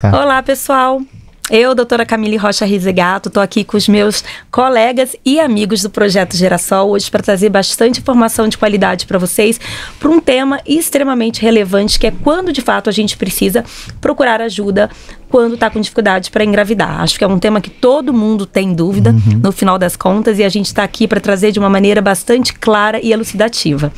Tá. Olá, pessoal. Eu, doutora Camille Rocha Rizegato, estou aqui com os meus colegas e amigos do Projeto Gerassol hoje para trazer bastante informação de qualidade para vocês, para um tema extremamente relevante, que é quando de fato a gente precisa procurar ajuda quando está com dificuldade para engravidar. Acho que é um tema que todo mundo tem dúvida, no final das contas, e a gente está aqui para trazer de uma maneira bastante clara e elucidativa.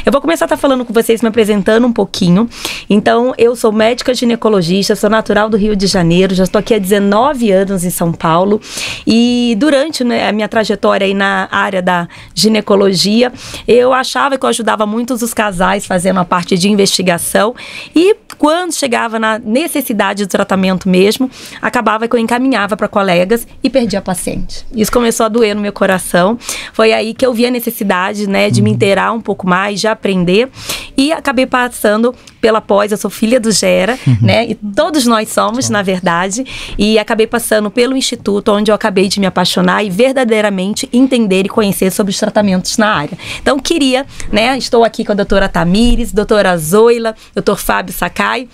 Eu vou começar a estar falando com vocês, me apresentando um pouquinho. Então, eu sou médica ginecologista, sou natural do Rio de Janeiro, já estou aqui há 19 anos em São Paulo, e durante a minha trajetória aí na área da ginecologia, eu achava que eu ajudava muitos os casais fazendo a parte de investigação, e quando chegava na necessidade do tratamento mesmo, acabava que eu encaminhava para colegas e perdia a paciente. Isso começou a doer no meu coração. Foi aí que eu vi a necessidade, né, de me inteirar um pouco mais, de aprender, e acabei passando pela pós. Eu sou filha do Gera, né, e todos nós somos, na verdade, e acabei passando pelo instituto, onde eu acabei de me apaixonar e verdadeiramente entender e conhecer sobre os tratamentos na área. Então, queria, né, estou aqui com a doutora Tamires, doutora Zoila, doutor Fábio Sakai.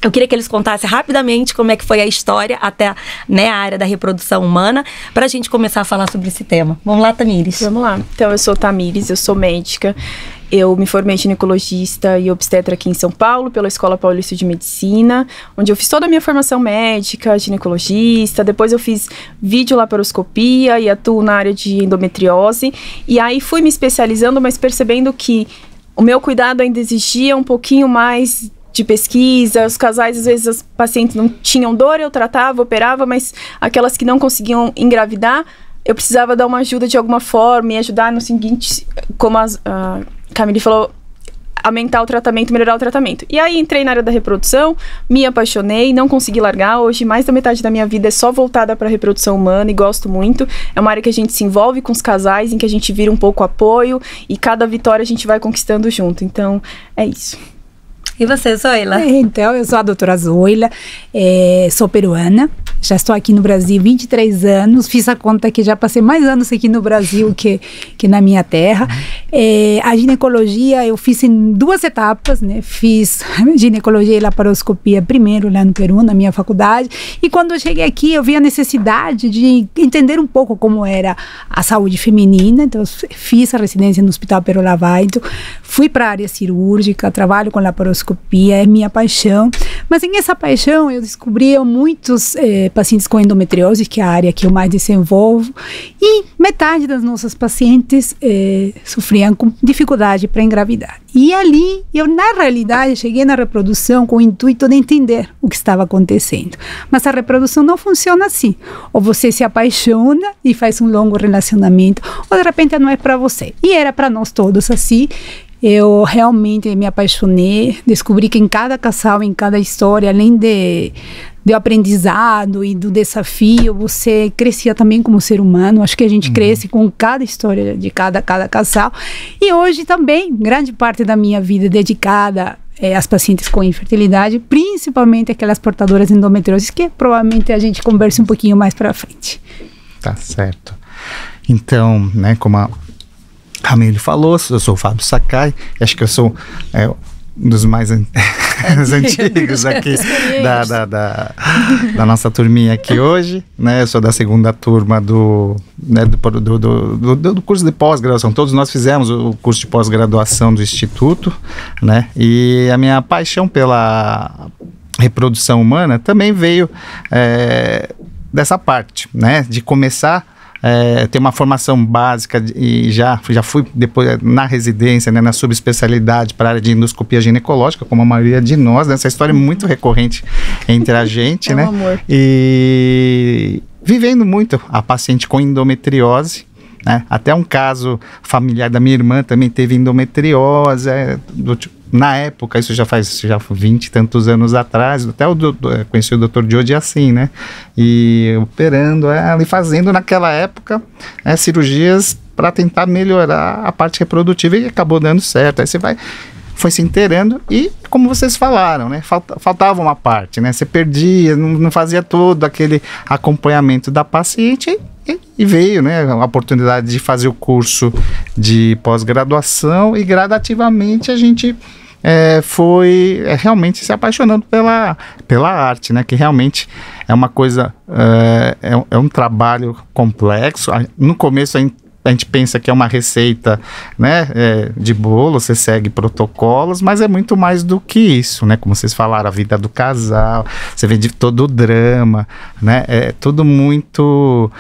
Eu queria que eles contassem rapidamente como é que foi a história até, né, a área da reprodução humana, para a gente começar a falar sobre esse tema. Vamos lá, Tamires. Vamos lá. Então, eu sou Tamires, eu sou médica. Eu me formei ginecologista e obstetra aqui em São Paulo, pela Escola Paulista de Medicina, onde eu fiz toda a minha formação médica, ginecologista. Depois eu fiz videolaparoscopia e atuo na área de endometriose. E aí fui me especializando, mas percebendo que o meu cuidado ainda exigia um pouquinho mais de pesquisa. Os casais, às vezes, as pacientes não tinham dor, eu tratava, operava, mas aquelas que não conseguiam engravidar, eu precisava dar uma ajuda de alguma forma e ajudar no seguinte, como a Camille falou, aumentar o tratamento, melhorar o tratamento. E aí entrei na área da reprodução, me apaixonei, não consegui largar. Hoje, mais da metade da minha vida é só voltada para a reprodução humana e gosto muito. É uma área que a gente se envolve com os casais, em que a gente vira um pouco apoio e cada vitória a gente vai conquistando junto. Então, é isso. E você, Zoila? Então, eu sou a doutora Zoila, sou peruana, já estou aqui no Brasil 23 anos, fiz a conta que já passei mais anos aqui no Brasil que na minha terra. A ginecologia eu fiz em duas etapas, né? Fiz ginecologia e laparoscopia primeiro lá no Peru, na minha faculdade, e quando eu cheguei aqui eu vi a necessidade de entender um pouco como era a saúde feminina. Então fiz a residência no Hospital Pero Lavaito, fui para a área cirúrgica, trabalho com laparoscopia, é minha paixão, mas em essa paixão eu descobri muitos pacientes com endometriose, que é a área que eu mais desenvolvo, e metade das nossas pacientes sofriam com dificuldade para engravidar. E ali, eu na realidade cheguei na reprodução com o intuito de entender o que estava acontecendo. Mas a reprodução não funciona assim. Ou você se apaixona e faz um longo relacionamento, ou de repente não é para você. E era para nós todos assim. Eu realmente me apaixonei, descobri que em cada casal, em cada história, além do aprendizado e do desafio, você crescia também como ser humano. Acho que a gente cresce com cada história de cada casal. E hoje também, grande parte da minha vida dedicada às pacientes com infertilidade, principalmente aquelas portadoras de endometriose, que provavelmente a gente conversa um pouquinho mais para frente. Tá certo. Então, né, como a Camille falou, eu sou o Fábio Sakai, acho que eu sou um dos mais antigos aqui da nossa turminha aqui hoje, né? Eu sou da segunda turma do curso de pós-graduação. Todos nós fizemos o curso de pós-graduação do Instituto, né? E a minha paixão pela reprodução humana também veio dessa parte, né? De começar ter uma formação básica e já fui depois na residência, né, na subespecialidade para a área de endoscopia ginecológica, como a maioria de nós, né, essa história é muito recorrente entre a gente, né? Amor. E vivendo muito a paciente com endometriose, né? Até um caso familiar da minha irmã também teve endometriose, na época, isso já 20 e tantos anos atrás, até conheci o Dr. Jody assim, né? E operando ela e fazendo naquela época cirurgias para tentar melhorar a parte reprodutiva, e acabou dando certo. Aí você foi se inteirando e, como vocês falaram, né? Faltava uma parte, né? Você perdia, não fazia todo aquele acompanhamento da paciente. E veio, né, a oportunidade de fazer o curso de pós-graduação, e gradativamente a gente foi realmente se apaixonando pela arte, né? Que realmente é uma coisa, é um trabalho complexo. No começo a gente pensa que é uma receita, né, de bolo, você segue protocolos, mas é muito mais do que isso, né? Como vocês falaram, a vida do casal, você vê de todo o drama, né? É tudo muito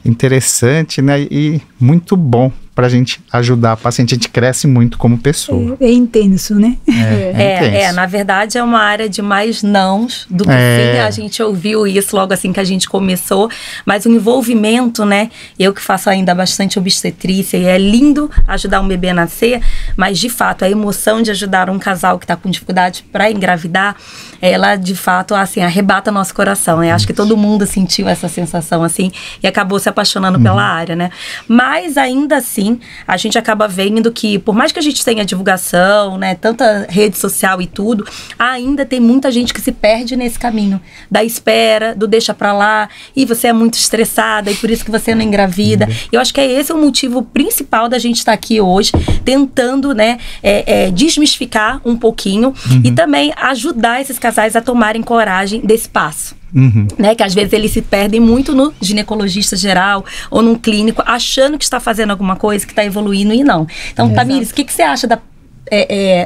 interessante, né? E muito bom para a gente ajudar a paciente. A gente cresce muito como pessoa. É intenso, né? Intenso. Na verdade é uma área de mais nãos do que sim. A gente ouviu isso logo assim que a gente começou, mas o envolvimento, né? Eu que faço ainda bastante obstetrícia e é lindo ajudar um bebê a nascer, mas de fato a emoção de ajudar um casal que está com dificuldade para engravidar, ela de fato assim arrebata nosso coração. Eu acho que todo mundo sentiu essa sensação assim e acabou se apaixonando pela área, né? Mas ainda assim a gente acaba vendo que, por mais que a gente tenha divulgação, né, tanta rede social e tudo, ainda tem muita gente que se perde nesse caminho da espera, do deixa pra lá, e você é muito estressada, e por isso que você não engravida. Eu acho que esse é o motivo principal da gente estar aqui hoje, tentando, né, desmistificar um pouquinho e também ajudar esses casais a tomarem coragem desse passo. Né, que às vezes eles se perdem muito no ginecologista geral ou num clínico, achando que está fazendo alguma coisa, que está evoluindo e não. Então, Tamires, o que você acha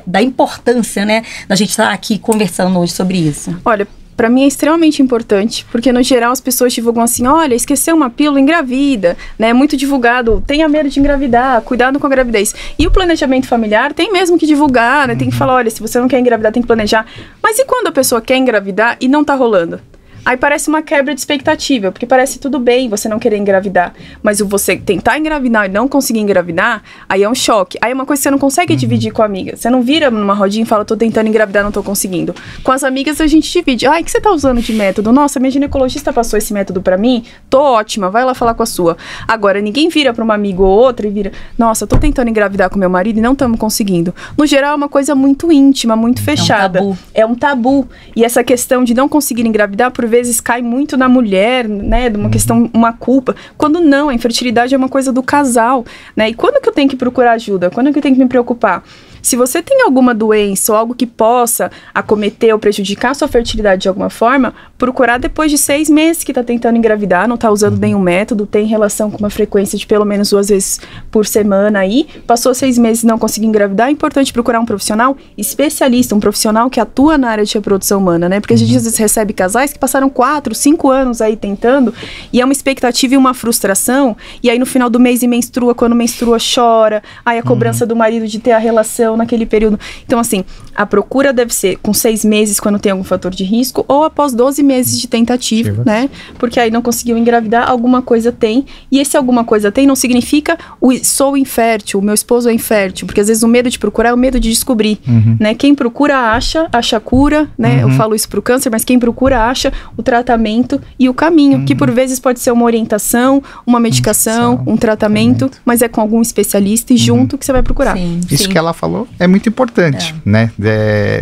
da importância, né, da gente estar aqui conversando hoje sobre isso? Olha, para mim é extremamente importante, porque no geral as pessoas divulgam assim, olha, esqueceu uma pílula, engravida, né? É muito divulgado, tenha medo de engravidar, cuidado com a gravidez. E o planejamento familiar tem mesmo que divulgar, né? Tem que falar, olha, se você não quer engravidar, tem que planejar. Mas e quando a pessoa quer engravidar e não tá rolando? Aí parece uma quebra de expectativa, porque parece tudo bem você não querer engravidar, mas o você tentar engravidar e não conseguir engravidar, aí é um choque. Aí é uma coisa que você não consegue dividir com a amiga. Você não vira numa rodinha e fala, tô tentando engravidar, não tô conseguindo. Com as amigas a gente divide. Ai, o que você tá usando de método? Nossa, minha ginecologista passou esse método pra mim, tô ótima, vai lá falar com a sua. Agora, ninguém vira pra uma amiga ou outra e vira, nossa, tô tentando engravidar com meu marido e não estamos conseguindo. No geral, é uma coisa muito íntima, muito fechada. É um tabu. E essa questão de não conseguir engravidar, por vezes cai muito na mulher, né, de uma questão, uma culpa, quando não, a infertilidade é uma coisa do casal, né, e quando que eu tenho que procurar ajuda, quando que eu tenho que me preocupar? Se você tem alguma doença ou algo que possa acometer ou prejudicar a sua fertilidade de alguma forma, procurar depois de 6 meses que está tentando engravidar, não está usando nenhum método, tem relação com uma frequência de pelo menos 2 vezes por semana aí, passou 6 meses e não conseguiu engravidar, é importante procurar um profissional especialista, um profissional que atua na área de reprodução humana, né? Porque a gente às vezes recebe casais que passaram 4, 5 anos aí tentando, e é uma expectativa e uma frustração, e aí no final do mês menstrua, quando menstrua chora, aí a cobrança do marido de ter a relação naquele período. Então, assim, a procura deve ser com 6 meses quando tem algum fator de risco ou após 12 meses de tentativa, né? Porque aí não conseguiu engravidar, alguma coisa tem. E esse alguma coisa tem não significa sou infértil, o meu esposo é infértil. Porque às vezes o medo de procurar é o medo de descobrir, né? Quem procura acha cura, né? Eu falo isso pro câncer, mas quem procura acha o tratamento e o caminho, que por vezes pode ser uma orientação, uma medicação, um tratamento, mas é com algum especialista e junto que você vai procurar. Isso que ela falou é muito importante, né?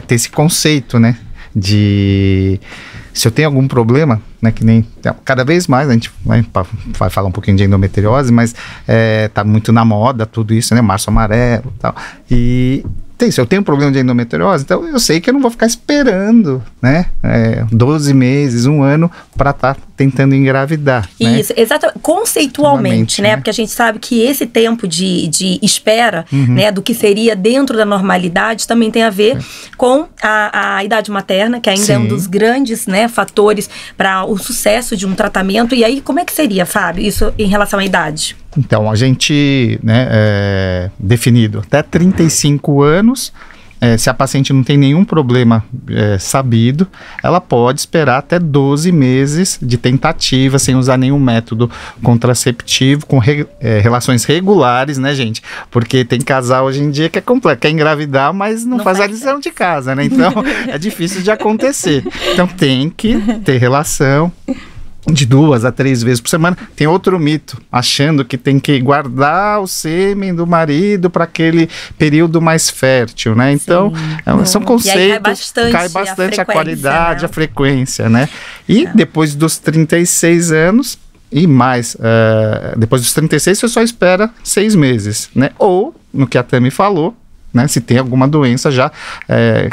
Ter esse conceito, né? De se eu tenho algum problema, né? Que nem cada vez mais a gente vai falar um pouquinho de endometriose, mas tá muito na moda tudo isso, né? Março amarelo e tal. E se eu tenho um problema de endometriose, então eu sei que eu não vou ficar esperando, né? 12 meses, 1 ano para estar tentando engravidar. Isso, né? Exatamente. Conceitualmente, né? Porque a gente sabe que esse tempo de espera, né? Do que seria dentro da normalidade também tem a ver com a idade materna, que ainda é um dos grandes, né, fatores para o sucesso de um tratamento. E aí, como é que seria, Fábio, isso em relação à idade? Então, a gente, né, definido até 35 anos, se a paciente não tem nenhum problema sabido, ela pode esperar até 12 meses de tentativa, sem usar nenhum método contraceptivo, com relações regulares, né, gente? Porque tem casal hoje em dia que é complexo, quer engravidar, mas não faz a lição de casa, né? Então, é difícil de acontecer. Então, tem que ter relação de 2 a 3 vezes por semana. Tem outro mito, achando que tem que guardar o sêmen do marido para aquele período mais fértil, né? Então, são conceitos, cai bastante a qualidade, né? A frequência, né? E depois dos 36 anos e mais, depois dos 36 você só espera 6 meses, né? Ou, no que a Tami falou, né? Se tem alguma doença já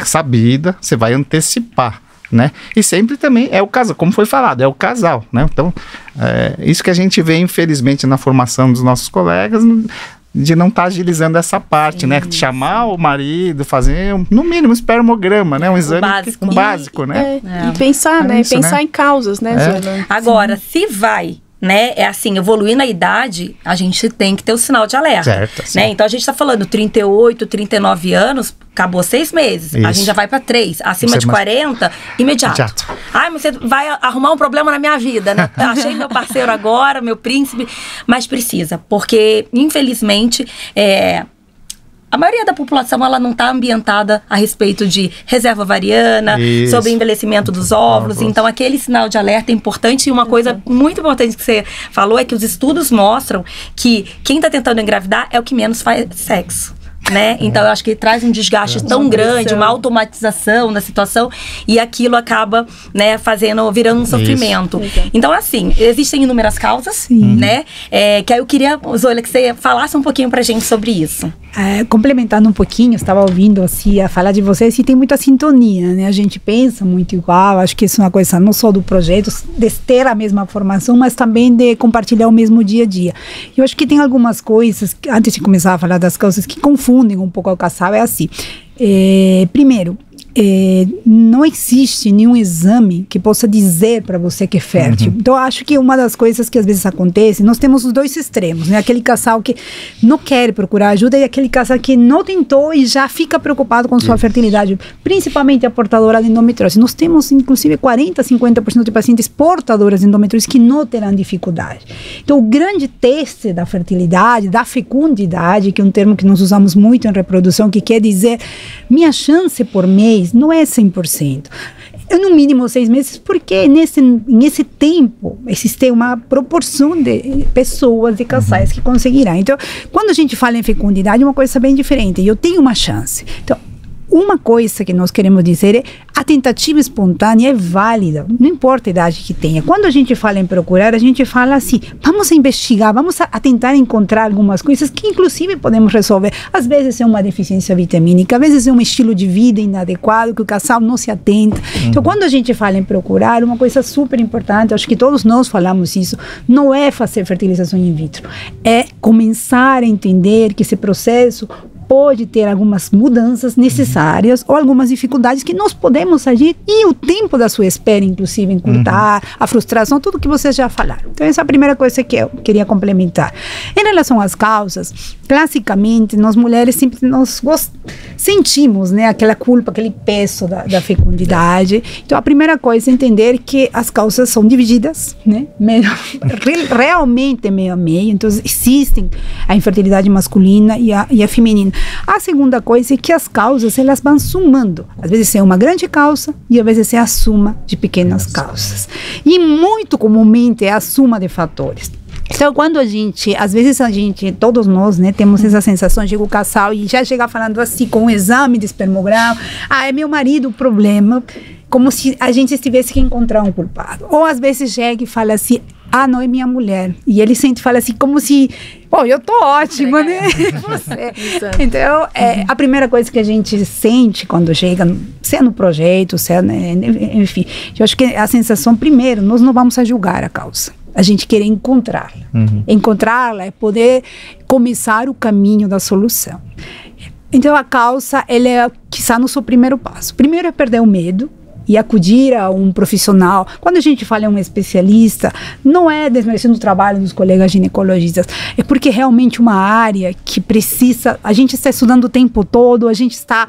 sabida, você vai antecipar, né? E sempre também é o casal, como foi falado, é o casal, né? Então, isso que a gente vê, infelizmente, na formação dos nossos colegas, de não estar agilizando essa parte, né? Chamar o marido, fazer, no mínimo, um espermograma, né? Um exame básico, né? E pensar, né? Isso, pensar né? em causas, né, Zoila? Agora, se vai, né, é assim, evoluindo a idade, a gente tem que ter o sinal de alerta. Certo, sim. Né? Então, a gente tá falando 38, 39 anos, acabou 6 meses. A Isso. gente já vai para 3. Acima de 40, imediato. Ai, mas você vai arrumar um problema na minha vida, né? Achei meu parceiro agora, meu príncipe. Mas precisa, porque, infelizmente, a maioria da população, ela não está ambientada a respeito de reserva ovariana, Isso. sobre envelhecimento dos óvulos. Então, aquele sinal de alerta é importante. E uma coisa muito importante que você falou é que os estudos mostram que quem está tentando engravidar é o que menos faz sexo. Né? Então, eu acho que traz um desgaste tão grande, uma automatização da situação, e aquilo acaba, né, virando um sofrimento. Então, assim, existem inúmeras causas, né? Que aí eu queria, Zoila, que você falasse um pouquinho pra gente sobre isso. Complementando um pouquinho, estava ouvindo assim, a falar de vocês e tem muita sintonia, né? A gente pensa muito igual, acho que isso é uma coisa não só do projeto, de ter a mesma formação, mas também de compartilhar o mesmo dia a dia. Eu acho que tem algumas coisas, antes de começar a falar das causas, que confundem um pouco o casal, é assim. Primeiro, não existe nenhum exame que possa dizer para você que é fértil. Então, acho que uma das coisas que às vezes acontece, nós temos os dois extremos, né? Aquele casal que não quer procurar ajuda e aquele casal que não tentou e já fica preocupado com sua fertilidade, principalmente a portadora de endometriose. Nós temos, inclusive, 40, 50% de pacientes portadoras de endometriose que não terão dificuldade. Então, o grande teste da fertilidade, da fecundidade, que é um termo que nós usamos muito em reprodução, que quer dizer, minha chance por mês não é 100%. No mínimo 6 meses, porque nesse tempo existe uma proporção de pessoas, de casais que conseguirão. Então, quando a gente fala em fecundidade, é uma coisa bem diferente. Eu tenho uma chance. Então, uma coisa que nós queremos dizer é a tentativa espontânea é válida, não importa a idade que tenha. Quando a gente fala em procurar, a gente fala assim, vamos a investigar, vamos a tentar encontrar algumas coisas que inclusive podemos resolver. Às vezes é uma deficiência vitamínica, às vezes é um estilo de vida inadequado que o casal não se atenta. Então, quando a gente fala em procurar, uma coisa super importante, acho que todos nós falamos isso, não é fazer fertilização in vitro, é começar a entender que esse processo pode ter algumas mudanças necessárias ou algumas dificuldades que nós podemos agir e o tempo da sua espera, inclusive, encurtar, a frustração, tudo que vocês já falaram. Então, essa é a primeira coisa que eu queria complementar. Em relação às causas, classicamente, nós mulheres sempre sentimos, né, aquela culpa, aquele peso da fecundidade. Então, a primeira coisa é entender que as causas são divididas, né, realmente meio a meio. Então, existem a infertilidade masculina e a feminina. A segunda coisa é que as causas, elas vão somando. Às vezes é uma grande causa e às vezes é a soma de pequenas causas. E muito comumente é a soma de fatores. Então, quando às vezes todos nós, né, temos essa sensação, chega o casal e já chega falando assim, com um exame de espermograma, é meu marido o problema, como se a gente tivesse que encontrar um culpado. Ou às vezes chega e fala assim, não é minha mulher. E ele fala assim, como se, eu tô ótima, né? Você. Então, a primeira coisa que a gente sente quando chega, seja no projeto, seja, enfim, eu acho que a sensação, primeiro, nós não vamos a julgar a causa. A gente quer encontrá-la. Encontrá-la é poder começar o caminho da solução. Então, a causa, ela é, quizá, no seu primeiro passo. Primeiro é perder o medo e acudir a um profissional. Quando a gente fala em um especialista, não é desmerecendo o trabalho dos colegas ginecologistas, é porque realmente uma área que precisa, a gente está estudando o tempo todo, a gente está,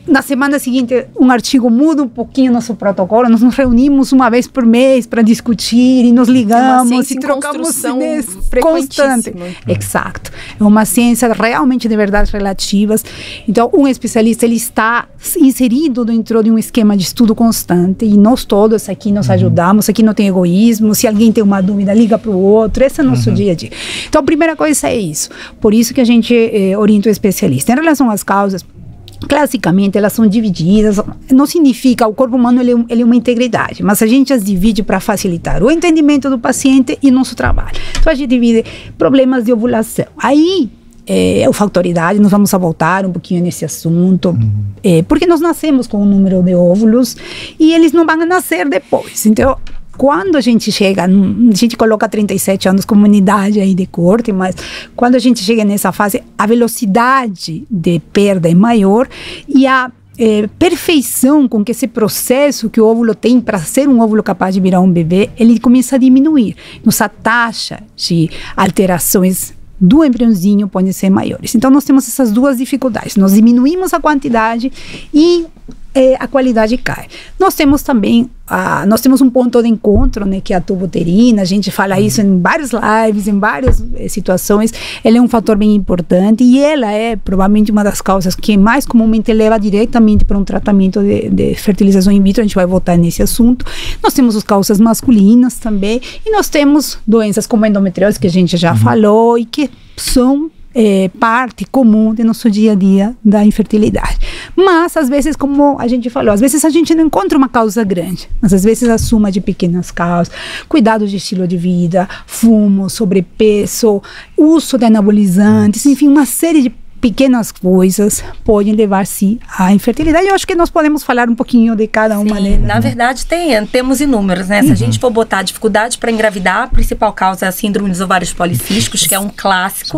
na semana seguinte, um artigo muda um pouquinho nosso protocolo, nós nos reunimos uma vez por mês para discutir e nos ligamos e trocamos ideias constante. Exato. É uma ciência realmente de verdades relativas. Então, um especialista, ele está inserido dentro de um esquema de estudo constante e nós todos aqui nos ajudamos, aqui não tem egoísmo, se alguém tem uma dúvida, liga para o outro, esse é o nosso dia a dia. Então, a primeira coisa é isso. Por isso que a gente orienta o especialista. Em relação às causas, classicamente elas são divididas, não significa, o corpo humano ele é uma integridade, mas a gente as divide para facilitar o entendimento do paciente e nosso trabalho. Então a gente divide problemas de ovulação. Aí o fator idade, nós vamos voltar um pouquinho nesse assunto, porque nós nascemos com um número de óvulos e eles não vão nascer depois. Então, quando a gente chega, a gente coloca 37 anos como unidade aí de corte, mas quando a gente chega nessa fase, a velocidade de perda é maior e a perfeição com que esse processo que o óvulo tem para ser um óvulo capaz de virar um bebê, ele começa a diminuir. Nossa taxa de alterações do embriãozinho pode ser maiores. Então, nós temos essas duas dificuldades. Nós diminuímos a quantidade e a qualidade cai. Nós temos também, nós temos um ponto de encontro, né, que é a tubo-uterina. A gente fala isso em várias lives, em várias situações. Ela é um fator bem importante e ela é provavelmente uma das causas que mais comumente leva diretamente para um tratamento de fertilização in vitro. A gente vai voltar nesse assunto. Nós temos as causas masculinas também e nós temos doenças como a endometriose, que a gente já falou e que são parte comum do nosso dia a dia da infertilidade. Mas, às vezes, como a gente falou, às vezes a gente não encontra uma causa grande, mas às vezes a soma de pequenas causas, cuidado de estilo de vida, fumo, sobrepeso, uso de anabolizantes, enfim, uma série de pequenas coisas podem levar-se à infertilidade. Eu acho que nós podemos falar um pouquinho de cada uma delas. Na verdade, temos inúmeros, né? Se a gente for botar dificuldade para engravidar, a principal causa é a síndrome dos ovários policísticos, que é um clássico,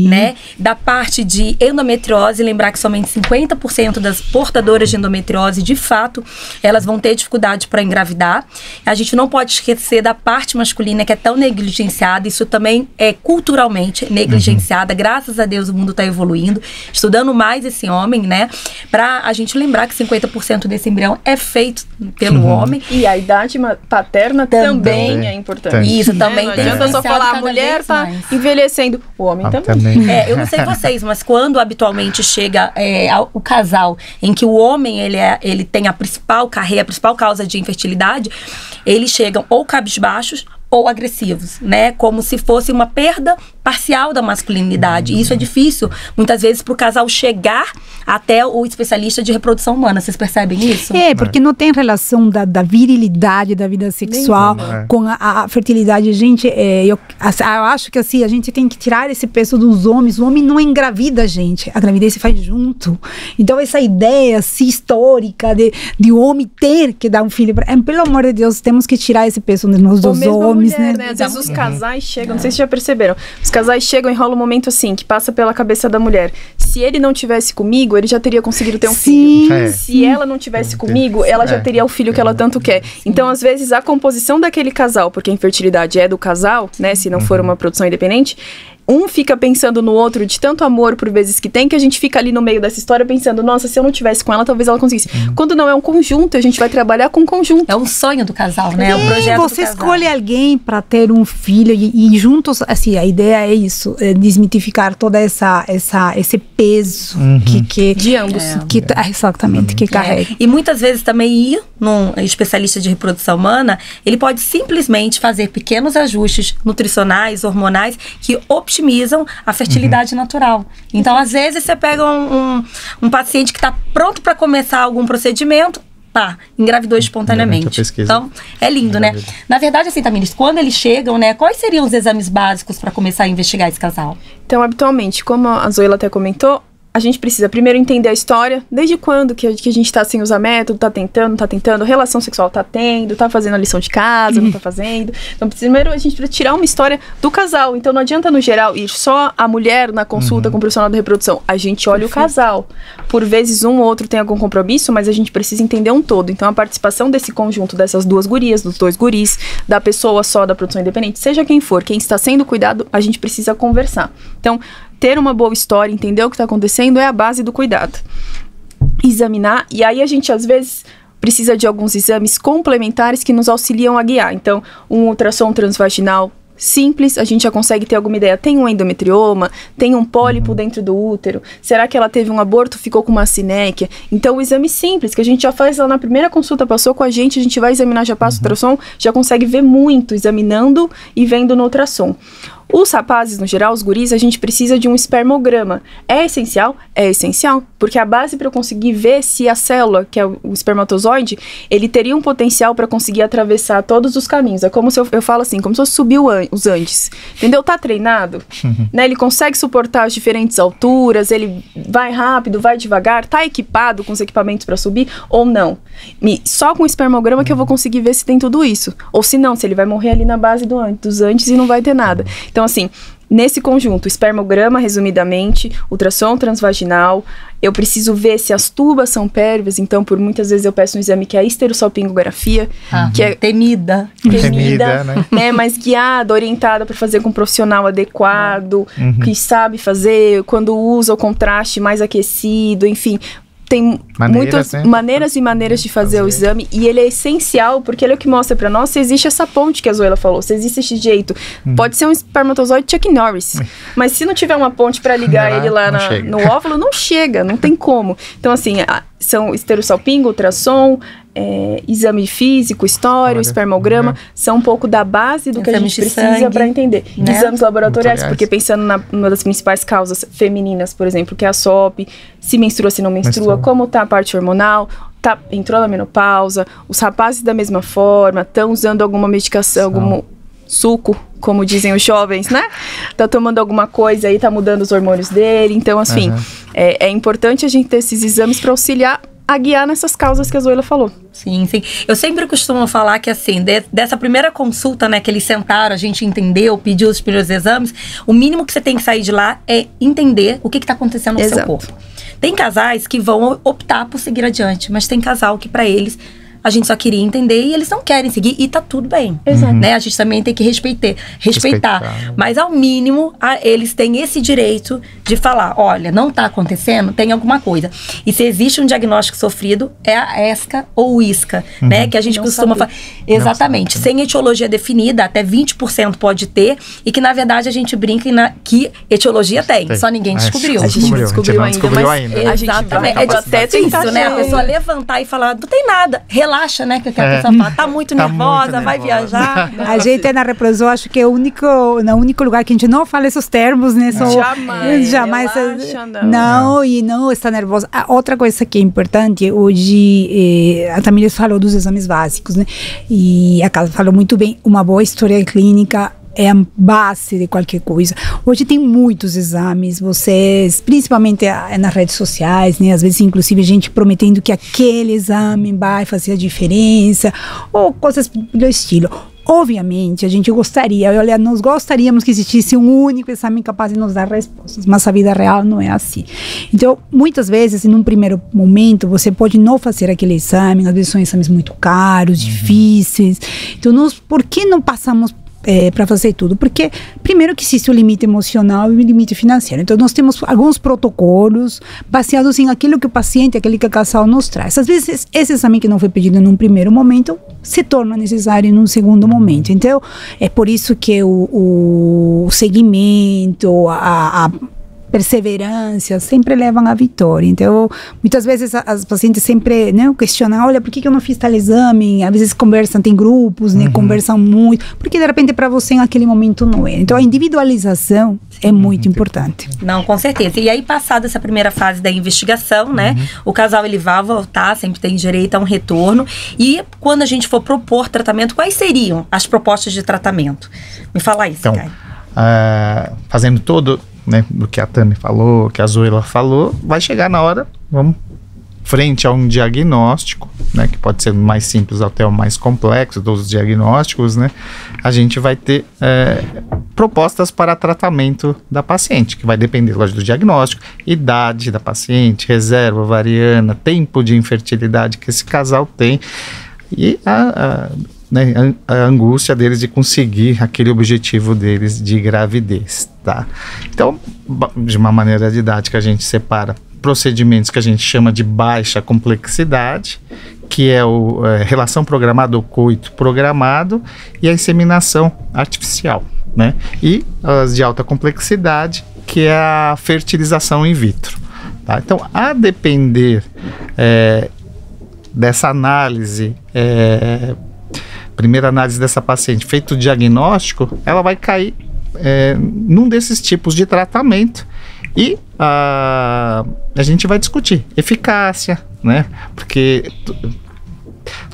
né? Da parte de endometriose, lembrar que somente 50% das portadoras de endometriose, de fato, elas vão ter dificuldade para engravidar. A gente não pode esquecer da parte masculina, que é tão negligenciada. Isso também é culturalmente negligenciada. Graças a Deus, o mundo está evoluindo, estudando mais esse homem, né? Pra a gente lembrar que 50% desse embrião é feito pelo homem. E a idade paterna também é importante. Isso, também não tem. adianta só falar, a mulher tá envelhecendo. O homem também. Eu não sei vocês, mas quando habitualmente chega o casal em que o homem ele tem a principal carreira, a principal causa de infertilidade, eles chegam ou cabisbaixos ou agressivos, né? Como se fosse uma perda parcial da masculinidade. E isso é difícil, muitas vezes, para o casal chegar até o especialista de reprodução humana. Vocês percebem isso? Porque não tem relação da virilidade da vida sexual com a fertilidade. Gente, eu acho que assim, a gente tem que tirar esse peso dos homens. O homem não engravida, gente. A gravidez se faz junto. Então, essa ideia assim, histórica de o homem ter que dar um filho pelo amor de Deus, temos que tirar esse peso dos homens. Mulher, né? Às vezes os casais chegam, não sei se já perceberam, os casais chegam e rola um momento assim, que passa pela cabeça da mulher. Se ele não tivesse comigo, ele já teria conseguido ter um filho. Se ela não tivesse comigo, ela já teria o filho que ela tanto quer. Então, às vezes, a composição daquele casal, porque a infertilidade é do casal, né? Se não for uma produção independente, um fica pensando no outro de tanto amor por vezes que tem, que a gente fica ali no meio dessa história pensando, nossa, se eu não tivesse com ela, talvez ela conseguisse. Quando não é um conjunto, a gente vai trabalhar com conjunto. É um sonho do casal, né? É um projeto você do casal. Escolhe alguém para ter um filho e juntos, assim, a ideia é isso, desmitificar toda esse peso que de ambos. Exatamente, que carrega. E muitas vezes também ir num especialista de reprodução humana, ele pode simplesmente fazer pequenos ajustes nutricionais, hormonais, que otimizam a fertilidade natural. Então, às vezes, você pega um paciente que está pronto para começar algum procedimento, engravidou espontaneamente. Então, é lindo, né? Na verdade, assim, Tamires, quando eles chegam, né, quais seriam os exames básicos para começar a investigar esse casal? Então, habitualmente, como a Zoila até comentou, a gente precisa primeiro entender a história, desde quando que a gente tá sem usar método, tá tentando, relação sexual tá tendo, tá fazendo a lição de casa, não tá fazendo. Então, primeiro a gente precisa tirar uma história do casal. Então, não adianta, no geral, ir só a mulher na consulta com o profissional da reprodução. A gente olha o casal. Por vezes, um ou outro tem algum compromisso, mas a gente precisa entender um todo. Então, a participação desse conjunto, dessas duas gurias, dos dois guris, da pessoa só da produção independente, seja quem for, quem está sendo cuidado, a gente precisa conversar. Então, ter uma boa história, entender o que está acontecendo é a base do cuidado. Examinar, e aí a gente às vezes precisa de alguns exames complementares que nos auxiliam a guiar. Então, um ultrassom transvaginal simples, a gente já consegue ter alguma ideia. Tem um endometrioma, tem um pólipo dentro do útero, será que ela teve um aborto, ficou com uma sinéquia? Então, o exame simples, que a gente já faz lá na primeira consulta, passou com a gente vai examinar, já passa o ultrassom, já consegue ver muito, examinando e vendo no ultrassom. Os rapazes, no geral, os guris, a gente precisa de um espermograma. É essencial? É essencial. Porque a base para eu conseguir ver se a célula, que é o espermatozoide, ele teria um potencial para conseguir atravessar todos os caminhos. É como se eu falo assim, como se eu subir os Andes. Entendeu? Tá treinado? Né? Ele consegue suportar as diferentes alturas, ele vai rápido, vai devagar, tá equipado com os equipamentos para subir ou não? Só com o espermograma que eu vou conseguir ver se tem tudo isso. Ou se não, se ele vai morrer ali na base dos Andes e não vai ter nada. Então, assim, nesse conjunto, espermograma, resumidamente, ultrassom transvaginal, eu preciso ver se as tubas são pérvias, então, por muitas vezes eu peço um exame que é a histerosalpingografia, que é temida, né, mas guiada, orientada para fazer com um profissional adequado, que sabe fazer, quando usa o contraste mais aquecido, enfim. Tem muitas maneiras e maneiras de fazer o exame, e ele é essencial porque ele é o que mostra pra nós se existe essa ponte que a Zoila falou, se existe esse jeito. Pode ser um espermatozoide Chuck Norris, mas se não tiver uma ponte pra ligar ele lá no óvulo, não chega, não tem como. Então, assim, são histerosalpingo, ultrassom, exame físico, história, espermograma, são um pouco da base do que a gente precisa para entender. Né? Exames laboratoriais, porque pensando numa das principais causas femininas, por exemplo, que é a SOP, se menstrua, se não menstrua, como tá a parte hormonal, entrou na menopausa, os rapazes da mesma forma, estão usando alguma medicação, algum suco, como dizem os jovens, né? Tá tomando alguma coisa aí, tá mudando os hormônios dele, então, assim, é importante a gente ter esses exames para auxiliar a guiar nessas causas que a Zoila falou. Sim, sim. Eu sempre costumo falar que, assim, dessa primeira consulta, né, que eles sentaram, a gente entendeu, pediu os primeiros exames, o mínimo que você tem que sair de lá é entender o que tá acontecendo no seu corpo. Tem casais que vão optar por seguir adiante, mas tem casal que, pra eles, a gente só queria entender e eles não querem seguir e tá tudo bem. Né? A gente também tem que respeitar. Mas ao mínimo, eles têm esse direito de falar, olha, não tá acontecendo, tem alguma coisa. E se existe um diagnóstico sofrido, é a ESCA ou ISCA, né? Que a gente costuma falar. Exatamente. Sem etiologia definida, até 20% pode ter, e que na verdade a gente brinca que etiologia tem, só ninguém descobriu. A gente não descobriu ainda. Exatamente. É até isso, né? A pessoa levantar e falar, não tem nada, relaxa, né? Que a pessoa fala, tá muito nervosa, vai viajar. A gente na reprodução, acho que é o único lugar que a gente não fala esses termos, né? Jamais. Relaxa, não, e não está nervosa. Outra coisa que é importante, hoje, a Tamires falou dos exames básicos, né? E a Casa falou muito bem, uma boa história clínica é a base de qualquer coisa. Hoje tem muitos exames, vocês, principalmente nas redes sociais, né? Às vezes, inclusive, gente prometendo que aquele exame vai fazer a diferença, ou coisas do estilo. Obviamente, a gente gostaria, nós gostaríamos que existisse um único exame capaz de nos dar respostas, mas a vida real não é assim. Então, muitas vezes, em um primeiro momento, você pode não fazer aquele exame, às vezes são exames muito caros, difíceis. Então, por que não passamos para fazer tudo? Porque, primeiro, que existe o limite emocional e o limite financeiro. Então, nós temos alguns protocolos baseados em aquilo que o paciente, aquele que o casal nos traz. Às vezes, esse exame que não foi pedido num primeiro momento se torna necessário num segundo momento. Então, é por isso que o segmento, a perseverança sempre levam à vitória. Então, muitas vezes as pacientes sempre, né, questionam, olha, por que eu não fiz tal exame? Às vezes conversam, tem grupos, né, conversam muito, porque de repente para você naquele momento não é. Então, a individualização é muito importante. Não, com certeza. E aí, passada essa primeira fase da investigação, né, o casal ele vai voltar, sempre tem direito a um retorno. E quando a gente for propor tratamento, quais seriam as propostas de tratamento? Me fala isso, Caio. Fazendo todo, né, do que a Tami falou, que a Zoila falou, vai chegar na hora, vamos frente a um diagnóstico, né, que pode ser mais simples até o mais complexo dos diagnósticos, né, a gente vai ter propostas para tratamento da paciente, que vai depender, lógico, do diagnóstico, idade da paciente, reserva ovariana, tempo de infertilidade que esse casal tem e a angústia deles de conseguir aquele objetivo deles de gravidez, tá? Então, de uma maneira didática, a gente separa procedimentos que a gente chama de baixa complexidade, que é relação programada ou coito programado, e a inseminação artificial, né? E as de alta complexidade, que é a fertilização in vitro, tá? Então, a depender dessa análise, primeira análise dessa paciente, feito o diagnóstico, ela vai cair num desses tipos de tratamento. E a gente vai discutir eficácia, né? Porque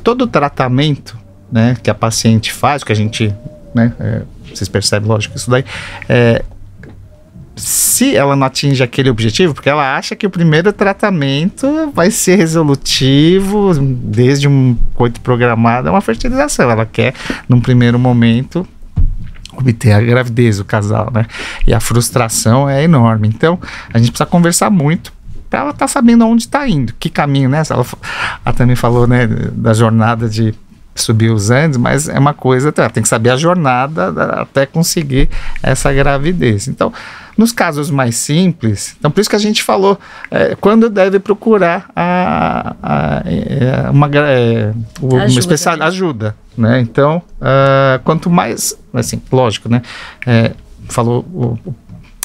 todo tratamento, né, que a paciente faz, que a gente, né, vocês percebem, lógico, isso daí, se ela não atinge aquele objetivo, porque ela acha que o primeiro tratamento vai ser resolutivo, desde um coito programado, é uma fertilização. Ela quer, num primeiro momento, obter a gravidez do casal, né? E a frustração é enorme. Então, a gente precisa conversar muito para ela estar sabendo onde está indo, que caminho, né? Ela também falou, né, da jornada de subir os Andes, mas é uma coisa, tem que saber a jornada até conseguir essa gravidez. Então, nos casos mais simples, então por isso que a gente falou quando deve procurar uma especialista, ajuda, né? Então, quanto mais, assim, lógico, né? Falou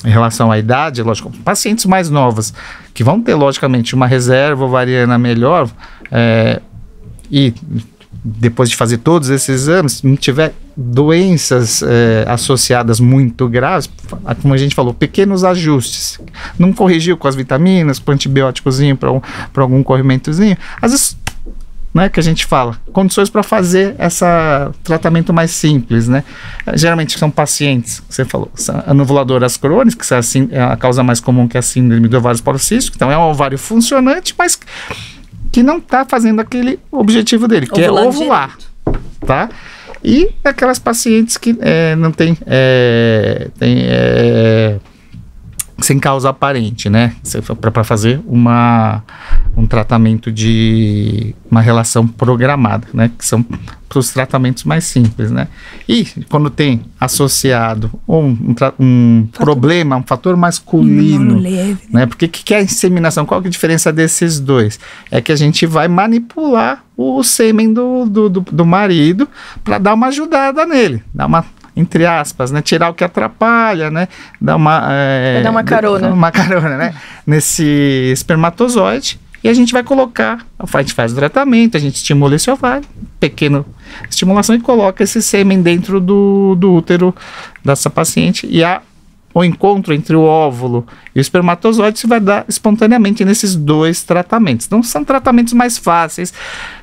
em relação à idade, lógico, pacientes mais novas que vão ter, logicamente, uma reserva ovariana melhor, e depois de fazer todos esses exames, se não tiver doenças associadas muito graves, como a gente falou, pequenos ajustes, não corrigiu com as vitaminas, com antibióticozinho para algum corrimentozinho, às vezes, né, que a gente fala, condições para fazer esse tratamento mais simples, né? Geralmente são pacientes, você falou, anovuladoras crônicas, que é a causa mais comum, que é a síndrome do ovário policístico, então é um ovário funcionante, mas que não está fazendo aquele objetivo dele, que é ovular, tá? E aquelas pacientes que não tem sem causa aparente, né? Para fazer um tratamento de uma relação programada, né? Que são os tratamentos mais simples, né? E quando tem associado um problema, um fator masculino, né? Porque o que é a inseminação? Qual que é a diferença desses dois? É que a gente vai manipular o sêmen do marido para dar uma ajudada nele, dar uma, entre aspas, né, tirar o que atrapalha, né, dar uma carona. Uma carona, né, nesse espermatozoide, e a gente vai colocar, a gente faz o tratamento, a gente estimula esse ovário, pequena estimulação, e coloca esse sêmen dentro do útero dessa paciente, e o encontro entre o óvulo e o espermatozoide se vai dar espontaneamente nesses dois tratamentos. Então, são tratamentos mais fáceis,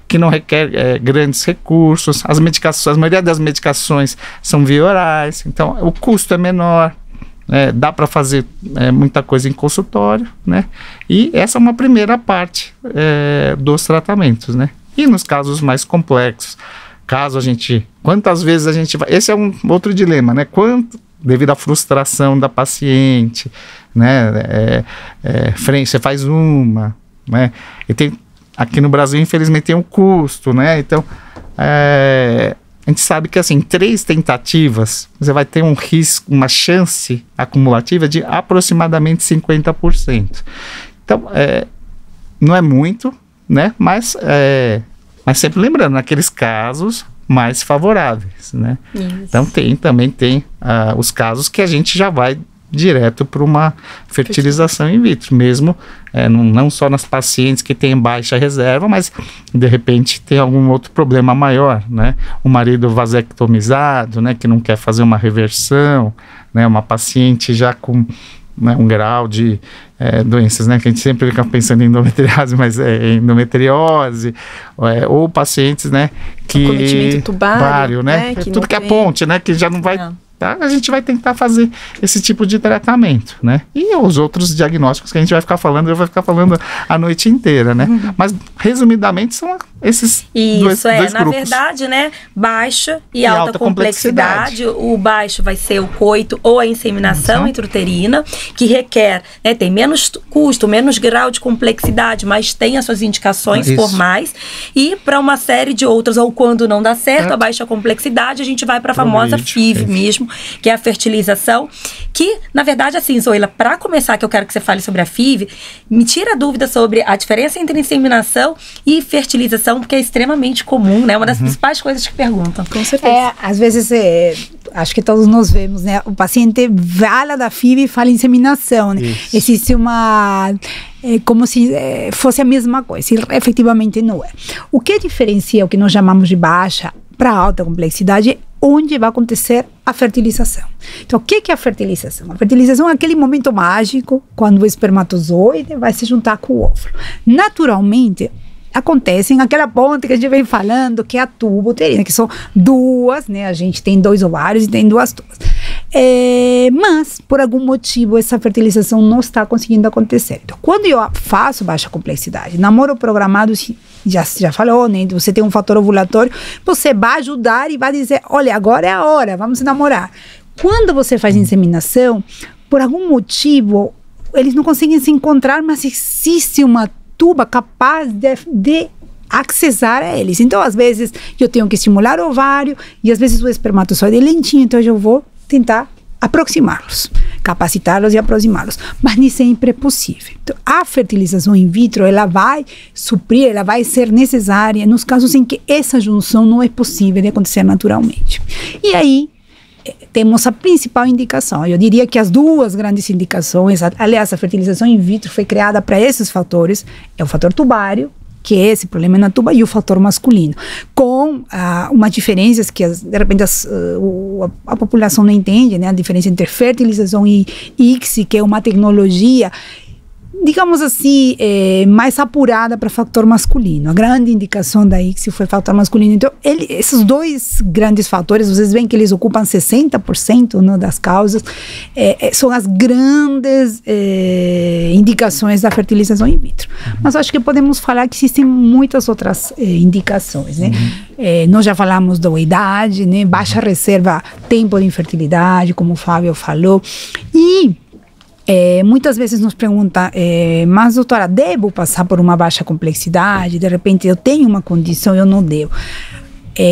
que não requer grandes recursos. As medicações, a maioria das medicações são via orais, então o custo é menor, dá para fazer muita coisa em consultório, né? E essa é uma primeira parte dos tratamentos, né? E nos casos mais complexos, quantas vezes a gente vai... Esse é um outro dilema, né? Devido à frustração da paciente, né? Você faz uma, né? E tem... Aqui no Brasil, infelizmente, tem um custo, né? Então, a gente sabe que, assim, 3 tentativas, você vai ter um risco, uma chance acumulativa de aproximadamente 50%. Então, não é muito, né? Mas sempre lembrando, naqueles casos mais favoráveis, né? Isso. Então, também tem os casos que a gente já vai direto para uma fertilização in vitro, mesmo não só nas pacientes que têm baixa reserva, mas de repente tem algum outro problema maior, né? O marido vasectomizado, né, que não quer fazer uma reversão, né? Uma paciente já com, né, um grau de doenças, né, que a gente sempre fica pensando em endometriose, mas é endometriose, ou pacientes, né, que acometimento tubário, né, tudo que é ponte, né, que já não vai... Tá? A gente vai tentar fazer esse tipo de tratamento, né? E os outros diagnósticos que a gente vai ficar falando, eu vou ficar falando a noite inteira, né? Mas, resumidamente, são esses dois grupos. Na verdade, né? Baixa e alta complexidade. O baixo vai ser o coito ou a inseminação intrauterina, que requer, né, tem menos custo, menos grau de complexidade, mas tem as suas indicações formais. E para uma série de outras, ou quando não dá certo, a baixa complexidade, a gente vai para a famosa FIV mesmo, que é a fertilização, que, na verdade, assim, Zoila, para começar, que eu quero que você fale sobre a FIV, me tira a dúvida sobre a diferença entre inseminação e fertilização, porque é extremamente comum, né? Uma das principais coisas que perguntam. Com certeza. Às vezes, acho que todos nós vemos, né? O paciente fala da FIV e fala inseminação, né? Isso. Existe uma... como se fosse a mesma coisa, e efetivamente não é. O que diferencia o que nós chamamos de baixa para alta complexidade onde vai acontecer a fertilização. Então, o que é a fertilização? A fertilização é aquele momento mágico quando o espermatozoide vai se juntar com o óvulo. Naturalmente, acontece em aquela ponte que a gente vem falando, que é a tuba uterina, que são duas, né? A gente tem 2 ovários e tem 2 tubas. Mas, por algum motivo, essa fertilização não está conseguindo acontecer. Então, quando eu faço baixa complexidade, namoro programado, já falou, né? Você tem um fator ovulatório, você vai ajudar e vai dizer, olha, agora é a hora, vamos namorar. Quando você faz inseminação, por algum motivo, eles não conseguem se encontrar, mas existe uma tuba capaz de acessar a eles. Então, às vezes, eu tenho que estimular o ovário e às vezes o espermatozoide é lentinho, então eu vou tentar aproximá-los, capacitá-los e aproximá-los, mas nem sempre é possível. Então, a fertilização in vitro, ela vai suprir, ela vai ser necessária nos casos em que essa junção não é possível de acontecer naturalmente. E aí, temos a principal indicação. Eu diria que as 2 grandes indicações, aliás, a fertilização in vitro foi criada para esses fatores, é o fator tubário, que é esse problema na tuba, e o fator masculino, com uma diferença que de repente a população não entende, né? A diferença entre fertilização e ICSI, que é uma tecnologia, digamos assim, mais apurada para fator masculino. A grande indicação da ICSI foi fator masculino. Então, esses 2 grandes fatores, vocês veem que eles ocupam 60%, né, das causas, são as grandes indicações da fertilização in vitro. Mas acho que podemos falar que existem muitas outras indicações, né? Nós já falamos da idade, né? Baixa reserva, tempo de infertilidade, como o Fábio falou, e muitas vezes nos perguntam, mas doutora, devo passar por uma baixa complexidade? De repente eu tenho uma condição, eu não devo.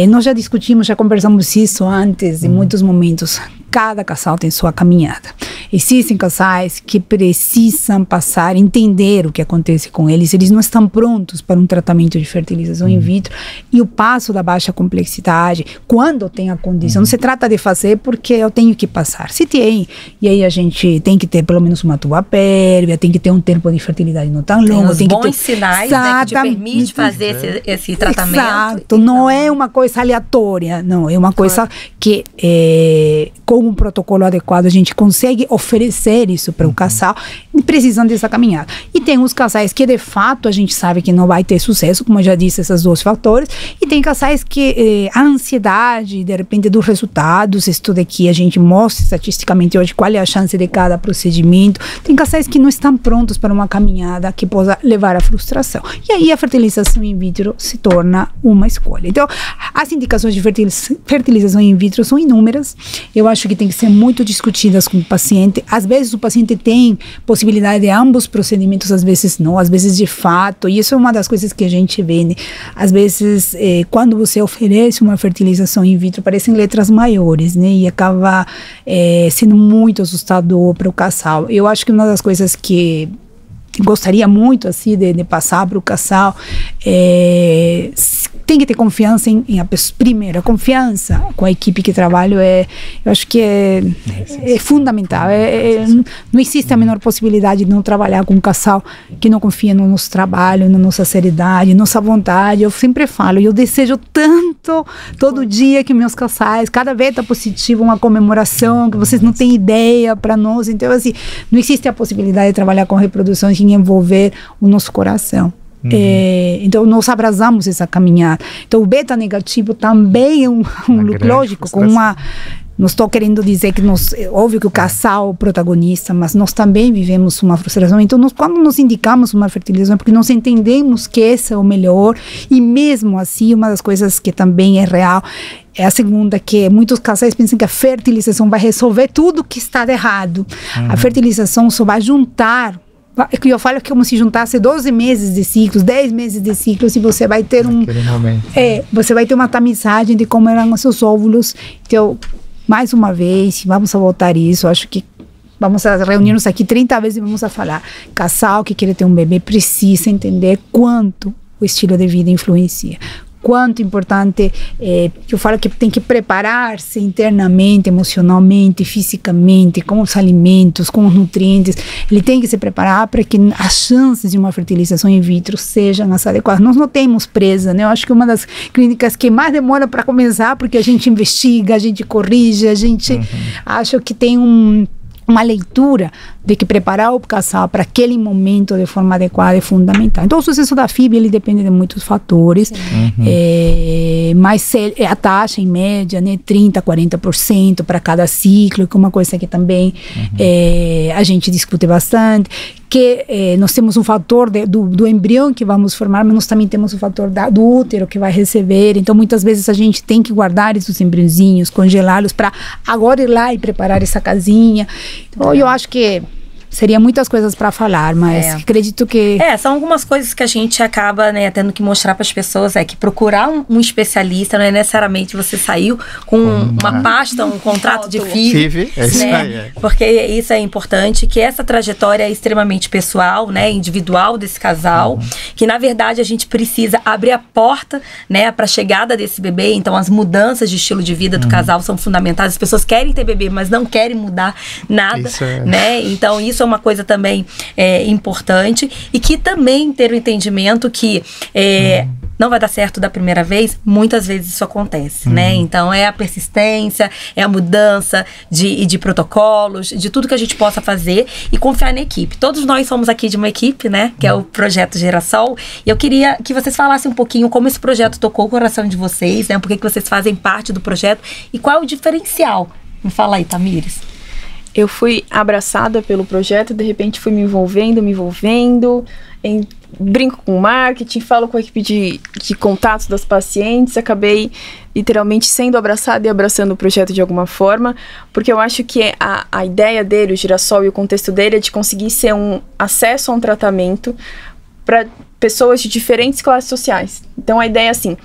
Nós já discutimos, já conversamos isso antes, em muitos momentos. Cada casal tem sua caminhada. Existem casais que precisam passar, entender o que acontece com eles. Eles não estão prontos para um tratamento de fertilização in vitro. E o passo da baixa complexidade, quando tem a condição, não se trata de fazer porque eu tenho que passar. Se tem, e aí a gente tem que ter pelo menos uma tuba pérvia, tem que ter um tempo de fertilidade não tão longo. Tem bons sinais, né, que te permite fazer esse tratamento. Exato, não é uma coisa aleatória, não, é uma coisa que com um protocolo adequado a gente consegue oferecer isso para o casal, precisando dessa caminhada. E tem os casais que de fato a gente sabe que não vai ter sucesso, como eu já disse, esses 2 fatores, e tem casais que a ansiedade, de repente, dos resultados, isso daqui a gente mostra estatisticamente hoje qual é a chance de cada procedimento. Tem casais que não estão prontos para uma caminhada que possa levar à frustração. E aí a fertilização in vitro se torna uma escolha. Então, as indicações de fertilização in vitro são inúmeras. Eu acho que tem que ser muito discutidas com o paciente. Às vezes o paciente tem possibilidade de ambos procedimentos, às vezes não, às vezes de fato, e isso é uma das coisas que a gente vê, né? Às vezes, quando você oferece uma fertilização in vitro, parecem letras maiores, né? E acaba sendo muito assustador para o casal. Eu acho que uma das coisas que gostaria muito assim de passar para o casal tem que ter confiança primeiro, a confiança com a equipe que trabalho eu acho que é fundamental. Não existe a menor possibilidade de não trabalhar com um casal que não confia no nosso trabalho, na nossa seriedade, nossa vontade. Eu sempre falo, eu desejo tanto todo dia que meus casais, cada beta positivo, uma comemoração que vocês não têm ideia para nós. Então, assim, não existe a possibilidade de trabalhar com reprodução sem envolver o nosso coração. Então nós abraçamos essa caminhada. Então o beta negativo também é um lógico, com uma, não estou querendo dizer que óbvio que o casal é o protagonista, mas nós também vivemos uma frustração. Então quando nos indicamos uma fertilização, é porque nós entendemos que esse é o melhor, e mesmo assim uma das coisas que também é real é a segunda, que muitos casais pensam que a fertilização vai resolver tudo que está de errado. A fertilização só vai juntar. Eu falo que é como se juntasse 12 meses de ciclos, 10 meses de ciclos, e você vai ter você vai ter uma tamizagem de como eram os seus óvulos. Então, mais uma vez, vamos a voltar isso. Acho que vamos a reunir-nos aqui 30 vezes e vamos a falar. Casal que quer ter um bebê precisa entender quanto o estilo de vida influencia, quanto importante, que eu falo que tem que preparar-se internamente, emocionalmente, fisicamente, com os alimentos, com os nutrientes. Ele tem que se preparar para que as chances de uma fertilização in vitro sejam as adequadas. Nós não temos presa, né? Eu acho que uma das clínicas que mais demora para começar, porque a gente investiga, a gente corrige, a gente acha que tem uma leitura de que preparar o casal para aquele momento de forma adequada é fundamental. Então, o sucesso da FIV, ele depende de muitos fatores, mas a taxa em média, né, 30%, 40% para cada ciclo, que é uma coisa que também a gente discute bastante, que nós temos um fator do embrião que vamos formar, mas nós também temos o fator do útero que vai receber. Então, muitas vezes a gente tem que guardar esses embriãozinhos, congelá-los para agora ir lá e preparar essa casinha. Então, eu acho que seria muitas coisas para falar, mas acredito que... são algumas coisas que a gente acaba, né, tendo que mostrar para as pessoas, que procurar um especialista não é necessariamente você saiu com uma pasta, um contrato de FIV, né? Porque isso é importante, que essa trajetória é extremamente pessoal, né, individual desse casal, que na verdade a gente precisa abrir a porta, né, para a chegada desse bebê. Então as mudanças de estilo de vida do casal são fundamentais. As pessoas querem ter bebê, mas não querem mudar nada, né? Então isso é uma coisa também importante, e que também ter o entendimento que não vai dar certo da primeira vez. Muitas vezes isso acontece, né? Então é a persistência, é a mudança de protocolos, de tudo que a gente possa fazer e confiar na equipe. Todos nós somos aqui de uma equipe, né? Que é o Projeto Gerassol, e eu queria que vocês falassem um pouquinho como esse projeto tocou o coração de vocês, né? Por que vocês fazem parte do projeto e qual é o diferencial? Me fala aí, Tamires. Eu fui abraçada pelo projeto, de repente fui me envolvendo, brinco com marketing, falo com a equipe de contatos das pacientes, acabei literalmente sendo abraçada e abraçando o projeto de alguma forma, porque eu acho que a ideia dele, o Girassol e o contexto dele, é de conseguir ser um acesso a um tratamento para pessoas de diferentes classes sociais. Então a ideia é assim: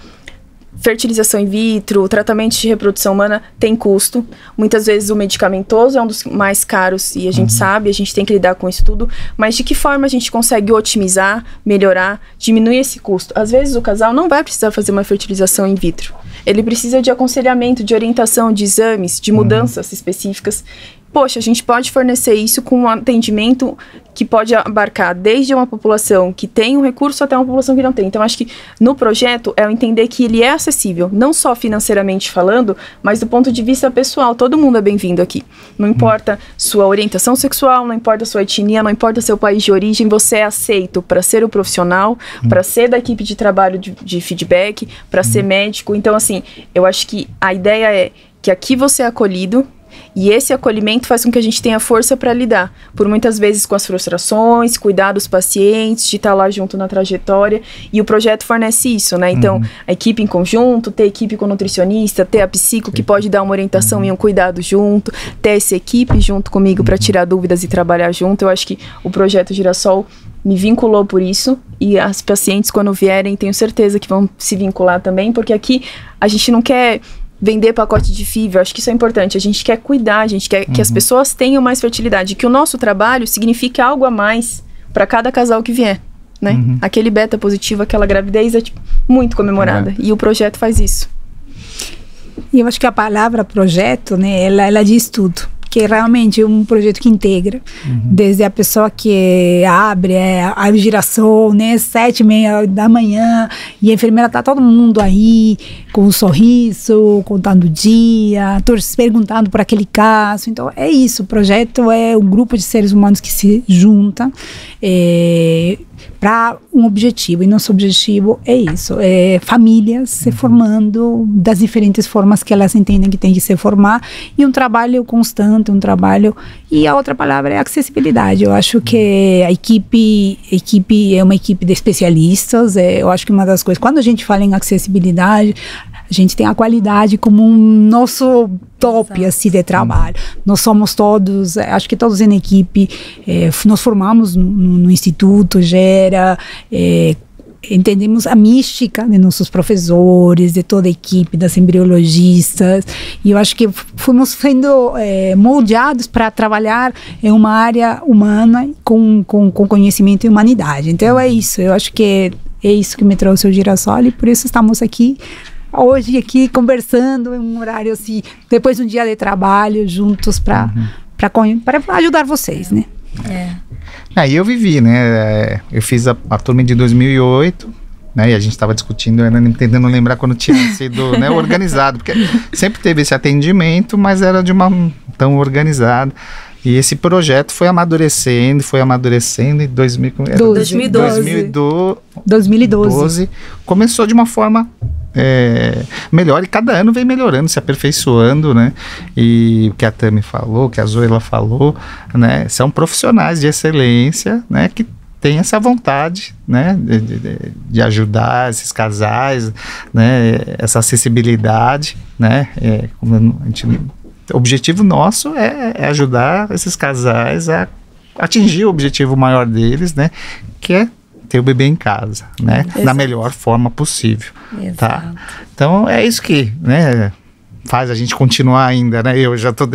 fertilização in vitro, tratamento de reprodução humana tem custo. Muitas vezes o medicamentoso é um dos mais caros e a gente sabe, a gente tem que lidar com isso tudo. Mas de que forma a gente consegue otimizar, melhorar, diminuir esse custo? Às vezes o casal não vai precisar fazer uma fertilização in vitro. Ele precisa de aconselhamento, de orientação, de exames, de mudanças específicas. Poxa, a gente pode fornecer isso com um atendimento que pode abarcar desde uma população que tem um recurso até uma população que não tem. Então, acho que no projeto é entender que ele é acessível, não só financeiramente falando, mas do ponto de vista pessoal. Todo mundo é bem-vindo aqui. Não importa sua orientação sexual, não importa sua etnia, não importa seu país de origem, você é aceito para ser o profissional, para ser da equipe de trabalho de feedback, para ser médico. Então, assim, eu acho que a ideia é que aqui você é acolhido, e esse acolhimento faz com que a gente tenha força para lidar, por muitas vezes com as frustrações, cuidar dos pacientes, de estar lá junto na trajetória, e o projeto fornece isso, né? Então, a equipe em conjunto, ter equipe com nutricionista, ter a psico que pode dar uma orientação e um cuidado junto, ter essa equipe junto comigo para tirar dúvidas e trabalhar junto. Eu acho que o projeto Girassol me vinculou por isso, e as pacientes, quando vierem, tenho certeza que vão se vincular também, porque aqui a gente não quer vender pacote de FIV, eu acho que isso é importante. A gente quer cuidar, a gente quer que as pessoas tenham mais fertilidade, que o nosso trabalho signifique algo a mais para cada casal que vier, né? Aquele beta positivo, aquela gravidez é muito comemorada, e o projeto faz isso. E eu acho que a palavra projeto, né, ela diz tudo. Que realmente é um projeto que integra, desde a pessoa que abre a Girassol, né, 7h30 da manhã, e a enfermeira tá todo mundo aí, com um sorriso, contando o dia, perguntando por aquele caso. Então é isso, o projeto é um grupo de seres humanos que se junta para um objetivo, e nosso objetivo é isso, é famílias se formando das diferentes formas que elas entendem que tem que se formar, e um trabalho constante, e a outra palavra é acessibilidade. Eu acho que a equipe é uma equipe de especialistas. Eu acho que uma das coisas, quando a gente fala em acessibilidade, a gente tem a qualidade como um nosso top assim, de trabalho. Nós somos todos, acho que todos na equipe, nós formamos no Instituto Gera, entendemos a mística de nossos professores, de toda a equipe, das embriologistas, e eu acho que fomos sendo moldeados para trabalhar em uma área humana com conhecimento e humanidade. Então é isso, eu acho que É isso que me trouxe o Girassol e por isso estamos aqui hoje conversando em um horário assim, depois de um dia de trabalho juntos para ajudar vocês, né? Aí eu vivi, né? Eu fiz a turma de 2008, né? E a gente estava discutindo, tentando lembrar quando tinha sido, né, organizado, porque sempre teve esse atendimento, mas era de uma tão organizado. E esse projeto foi amadurecendo em 2012. Começou de uma forma melhor, e cada ano vem melhorando, se aperfeiçoando, né? E o que a Tami falou, o que a Zoila falou, né? São profissionais de excelência, né? Que tem essa vontade, né? De ajudar esses casais, né? Essa acessibilidade, né? O objetivo nosso é ajudar esses casais a atingir o objetivo maior deles, né? Que é ter o bebê em casa, né? Exato. Da melhor forma possível. Exato. Tá? Então é isso que, né, faz a gente continuar ainda, né? Eu já tô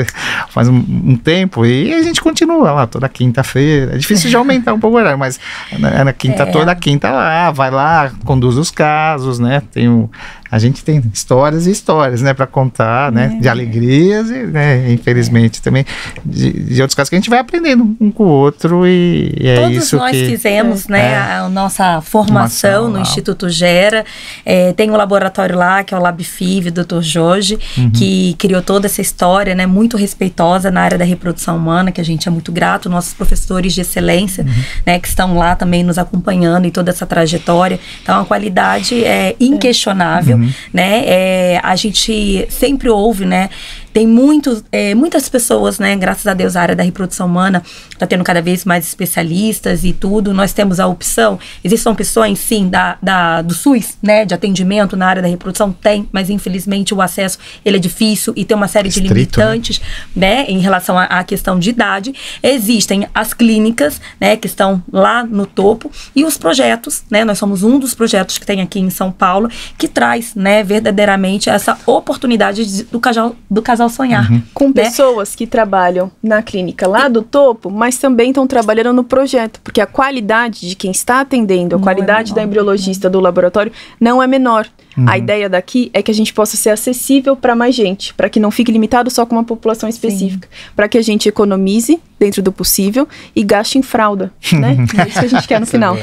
faz um tempo e a gente continua lá toda quinta-feira. É difícil de aumentar um pouco o horário, mas na quinta, toda quinta lá, vai lá, conduz os casos, né? A gente tem histórias e histórias, né, para contar, né, de alegrias e, né, infelizmente também de outros casos que a gente vai aprendendo um com o outro e é todos isso nós que fizemos, né, a nossa formação no Instituto Gera. Tem um laboratório lá, que é o LabFIV, o Dr. Jorge, que criou toda essa história, né, muito respeitosa na área da reprodução humana, que a gente é muito grato, nossos professores de excelência, né, que estão lá também nos acompanhando em toda essa trajetória. Então, a qualidade é inquestionável. Né? A gente sempre ouve, né? Tem muitas pessoas, né? Graças a Deus, a área da reprodução humana está tendo cada vez mais especialistas e tudo. Nós temos a opção, existem opções, sim, do SUS, né? De atendimento na área da reprodução, tem, mas infelizmente o acesso, ele é difícil e tem uma série de limitantes, né? Em relação à questão de idade. Existem as clínicas, né? Que estão lá no topo e os projetos, né? Nós somos um dos projetos que tem aqui em São Paulo, que traz, né? Verdadeiramente essa oportunidade do casal sonhar. Com pessoas que trabalham na clínica lá do topo, mas também estão trabalhando no projeto, porque a qualidade de quem está atendendo, a qualidade da embriologista do laboratório não é menor. A ideia daqui é que a gente possa ser acessível para mais gente, para que não fique limitado só com uma população específica, para que a gente economize dentro do possível e gaste em fralda, né? É isso que a gente quer no final.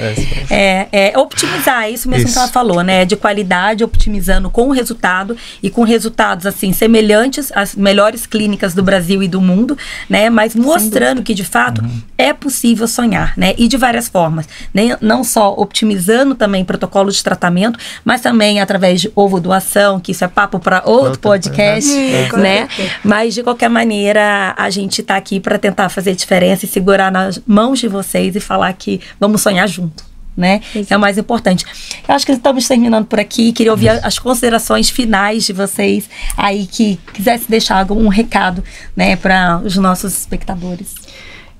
Optimizar, é isso mesmo que ela falou, né? De qualidade, optimizando com o resultado e com resultados, assim, semelhantes às melhores clínicas do Brasil e do mundo, né? Mas mostrando que, de fato, é possível sonhar, né? E de várias formas, né? Não só optimizando também protocolos de tratamento, mas também através de ovo-doação, que isso é papo para outro podcast, né? Mas, de qualquer maneira, a gente tá aqui para tentar fazer diferença e segurar nas mãos de vocês e falar que vamos sonhar junto, né? É o mais importante. Eu acho que estamos terminando por aqui. Queria ouvir as considerações finais de vocês aí, que quisesse deixar algum recado, né, para os nossos espectadores.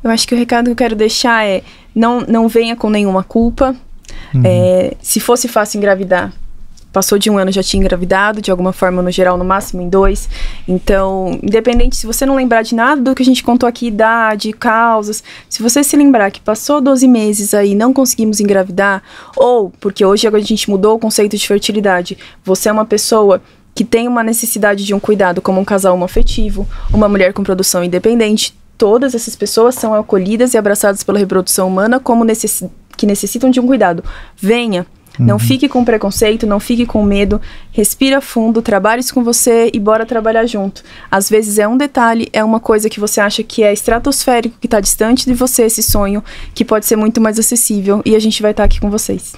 Eu acho que o recado que eu quero deixar é: não venha com nenhuma culpa. Se fosse fácil engravidar, passou de 1 ano, já tinha engravidado, de alguma forma, no geral, no máximo em 2. Então, independente, se você não lembrar de nada do que a gente contou aqui, idade, causas, se você se lembrar que passou 12 meses aí, não conseguimos engravidar, ou, porque hoje a gente mudou o conceito de fertilidade, você é uma pessoa que tem uma necessidade de um cuidado, como um casal homoafetivo, uma mulher com produção independente, todas essas pessoas são acolhidas e abraçadas pela reprodução humana como que necessitam de um cuidado. Venha. Não fique com preconceito, não fique com medo, respira fundo, trabalhe isso com você e bora trabalhar junto. Às vezes é um detalhe, é uma coisa que você acha que é estratosférico, que está distante de você, esse sonho, que pode ser muito mais acessível, e a gente vai estar aqui com vocês.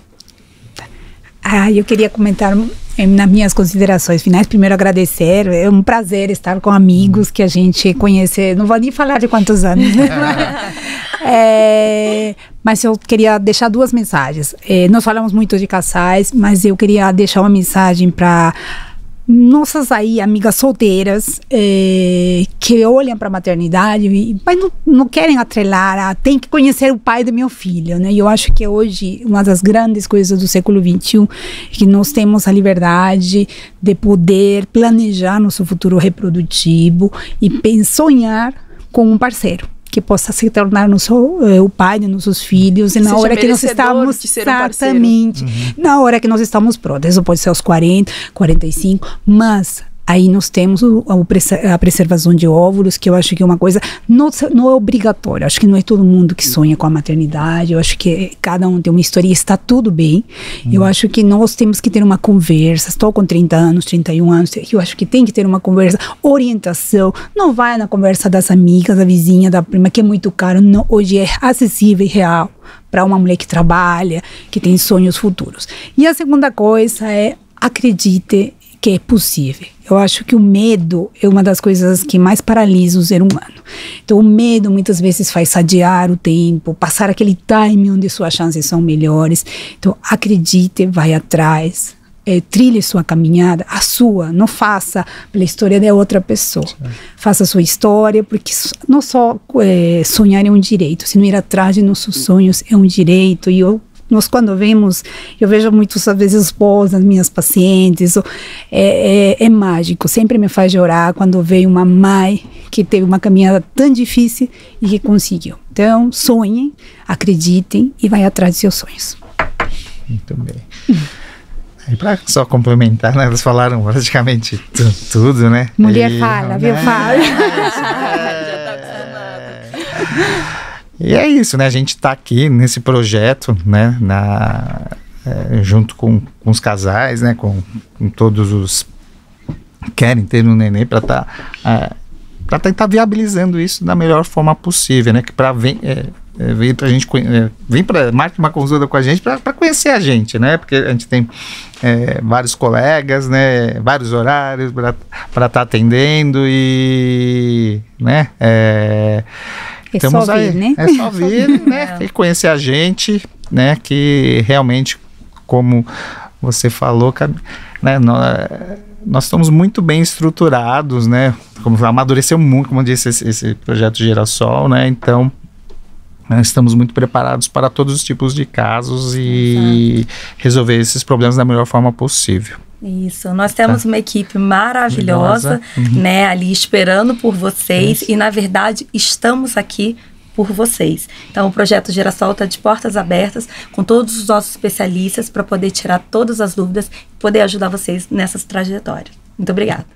Eu queria comentar nas minhas considerações finais. Primeiro, agradecer. É um prazer estar com amigos que a gente conhece. Não vou nem falar de quantos anos, né? Mas eu queria deixar 2 mensagens. Nós falamos muito de casais, mas eu queria deixar uma mensagem para nossas aí amigas solteiras que olham para a maternidade, mas não querem atrelar, tem que conhecer o pai do meu filho, né? E eu acho que hoje uma das grandes coisas do século XXI é que nós temos a liberdade de poder planejar nosso futuro reprodutivo e sonhar com um parceiro. que possa se tornar o pai de nossos filhos, e na hora que nós estamos, exatamente, na hora que nós estamos prontos. Isso pode ser aos 40, 45, mas aí nós temos a preservação de óvulos, que eu acho que é uma coisa não é obrigatória. Acho que não é todo mundo que sonha com a maternidade. Eu acho que cada um tem uma história e está tudo bem. Eu acho que nós temos que ter uma conversa. Estou com 30 anos, 31 anos. Eu acho que tem que ter uma conversa, orientação. Não vai na conversa das amigas, da vizinha, da prima, que é muito caro. Não, hoje é acessível e real para uma mulher que trabalha, que tem sonhos futuros. E a segunda coisa é: acredite que é possível. Eu acho que o medo é uma das coisas que mais paralisa o ser humano. Então, o medo muitas vezes faz adiar o tempo, passar aquele time onde suas chances são melhores. Então, acredite, vai atrás, trilhe sua caminhada, a sua, não faça pela história de outra pessoa. Faça a sua história, porque não só sonhar é um direito, se não ir atrás de nossos sonhos é um direito. E nós quando vemos, eu vejo muitas vezes os pós das minhas pacientes, é mágico, sempre me faz chorar quando vejo uma mãe que teve uma caminhada tão difícil e que conseguiu. Então, sonhem, acreditem e vai atrás de seus sonhos. Muito bem. E para só complementar, né, elas falaram praticamente tudo, né? Mulher fala, viu? Fala. E é isso, né? A gente está aqui nesse projeto, né? Junto com os casais, né? Com todos os que querem ter um neném, para tentar viabilizando isso da melhor forma possível, né? Que vir pra gente, vem para marcar uma consulta com a gente para conhecer a gente, né? Porque a gente tem vários colegas, né? Vários horários para estar atendendo e, né? Estamos só aí, vir, né? É só vir, né? E conhecer a gente, né? Que realmente, como você falou, né? Nós estamos muito bem estruturados, né? Como amadureceu muito, como eu disse, esse projeto Girassol, né? Então, nós estamos muito preparados para todos os tipos de casos e resolver esses problemas da melhor forma possível. Isso, nós temos uma equipe maravilhosa, né, ali esperando por vocês e, na verdade, estamos aqui por vocês. Então, o Projeto Girassol está de portas abertas com todos os nossos especialistas para poder tirar todas as dúvidas e poder ajudar vocês nessas trajetórias. Muito obrigada.